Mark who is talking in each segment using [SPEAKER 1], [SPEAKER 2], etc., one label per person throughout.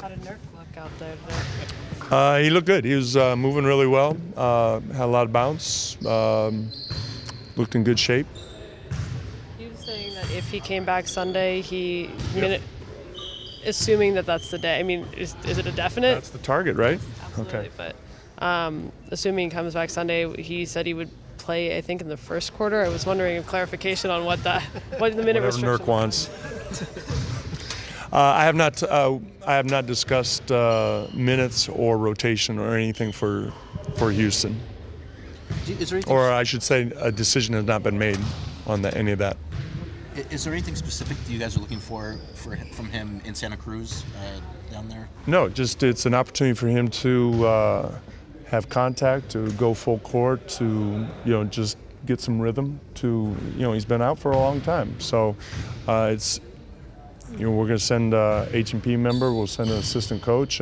[SPEAKER 1] How did Nurk look out there today?
[SPEAKER 2] He looked good. He was moving really well. Had a lot of bounce. Looked in good shape.
[SPEAKER 1] He was saying that if he came back Sunday, assuming that that's the day. I mean, is it a definite?
[SPEAKER 2] That's the target, right?
[SPEAKER 1] Absolutely.
[SPEAKER 2] Okay.
[SPEAKER 1] But assuming he comes back Sunday, he said he would play, I think, in the first quarter. I was wondering if clarification on what the minute
[SPEAKER 2] Whatever
[SPEAKER 1] restriction
[SPEAKER 2] Nurk wants. I have not discussed minutes or rotation or anything for Houston.
[SPEAKER 3] Is there anything,
[SPEAKER 2] Or I should say, a decision has not been made on any of that.
[SPEAKER 3] is there anything specific that you guys are looking for from him in Santa Cruz down there?
[SPEAKER 2] No, just it's an opportunity for him to have contact, to go full court, to just get some rhythm. He's been out for a long time, so it's we're going to send a H&P member, we'll send an assistant coach,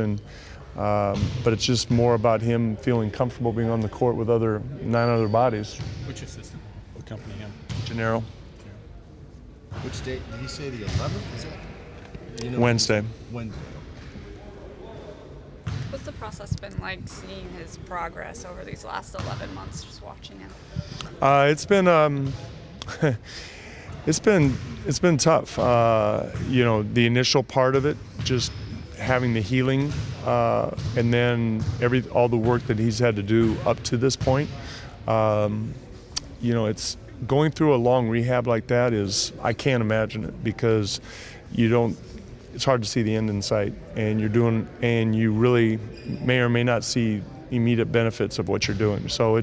[SPEAKER 2] but it's just more about him feeling comfortable being on the court with 9 other bodies.
[SPEAKER 4] Which assistant will accompany him?
[SPEAKER 2] Gennaro.
[SPEAKER 5] Which date did he say? The 11th? Is that?
[SPEAKER 2] Wednesday.
[SPEAKER 5] Wednesday.
[SPEAKER 6] What's the process been like seeing his progress over these last 11 months, just watching him?
[SPEAKER 2] It's been it's been tough. The initial part of it, just having the healing, and then all the work that he's had to do up to this point. It's going through a long rehab like that I can't imagine it, because it's hard to see the end in sight, and you really may or may not see immediate benefits of what you're doing. So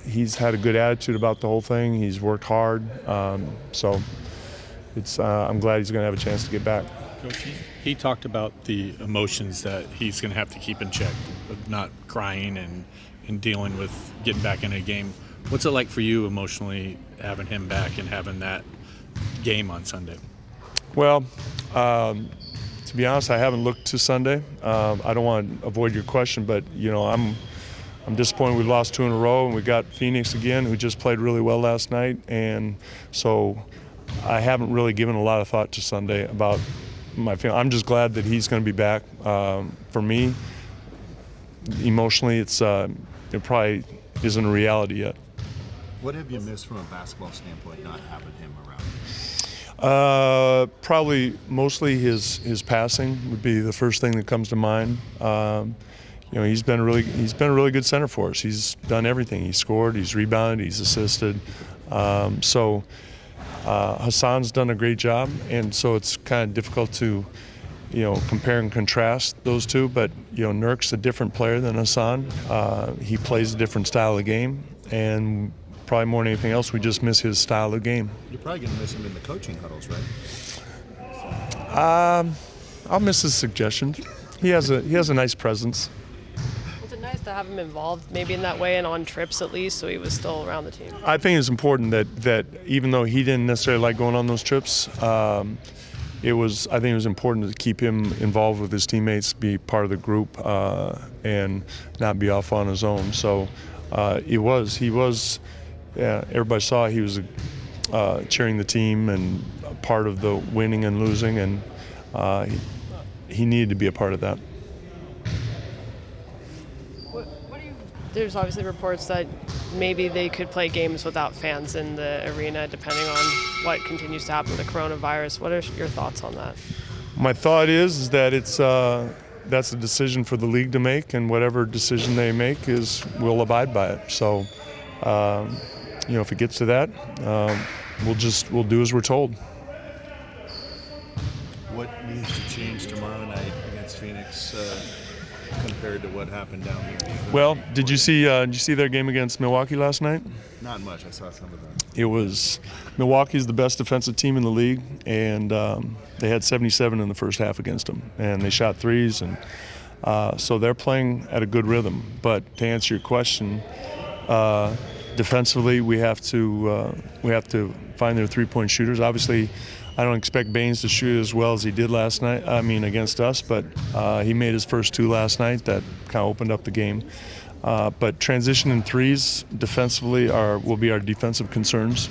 [SPEAKER 2] he's had a good attitude about the whole thing. He's worked hard. So I'm glad he's going to have a chance to get back.
[SPEAKER 4] Coach, he talked about the emotions that he's going to have to keep in check, of not crying and dealing with getting back in a game. What's it like for you emotionally, having him back and having that game on Sunday?
[SPEAKER 2] Well, to be honest, I haven't looked to Sunday. I don't want to avoid your question, but I'm disappointed we lost 2 in a row, and we got Phoenix again, who just played really well last night, and so I haven't really given a lot of thought to Sunday about my feeling. I'm just glad that he's going to be back. For me, emotionally, it probably isn't a reality yet.
[SPEAKER 5] What have you missed from a basketball standpoint, not having him around?
[SPEAKER 2] Probably mostly his passing would be the first thing that comes to mind. He's been a really good center for us. He's done everything. He's scored, he's rebounded, he's assisted. Hassan's done a great job, and so it's kind of difficult to compare and contrast those two. But Nurk's a different player than Hassan. He plays a different style of game, and probably more than anything else, we just miss his style of game.
[SPEAKER 5] You're probably going to miss him in the coaching huddles, right?
[SPEAKER 2] I'll miss his suggestions. He has a nice presence.
[SPEAKER 1] Was it nice to have him involved, maybe in that way, and on trips at least, so he was still around the team?
[SPEAKER 2] I think it's important that even though he didn't necessarily like going on those trips, I think it was important to keep him involved with his teammates, be part of the group, and not be off on his own. So he was. Yeah, everybody saw he was cheering the team and a part of the winning and losing, and he needed to be a part of that.
[SPEAKER 1] There's obviously reports that maybe they could play games without fans in the arena, depending on what continues to happen with the coronavirus. What are your thoughts on that?
[SPEAKER 2] My thought is that that's a decision for the league to make, and whatever decision they make we'll abide by it. So, if it gets to that, we'll do as we're told.
[SPEAKER 5] What needs to change tomorrow night against Phoenix compared to what happened down there?
[SPEAKER 2] Well, did you see their game against Milwaukee last night?
[SPEAKER 5] Not much. I saw some of that.
[SPEAKER 2] It was Milwaukee's the best defensive team in the league, and they had 77 in the first half against them, and they shot threes, and so they're playing at a good rhythm. But to answer your question, defensively, we have to find their three-point shooters. Obviously, I don't expect Baines to shoot as well as he did last night. Against us, but he made his first 2 last night. That kind of opened up the game. But transition and threes defensively will be our defensive concerns.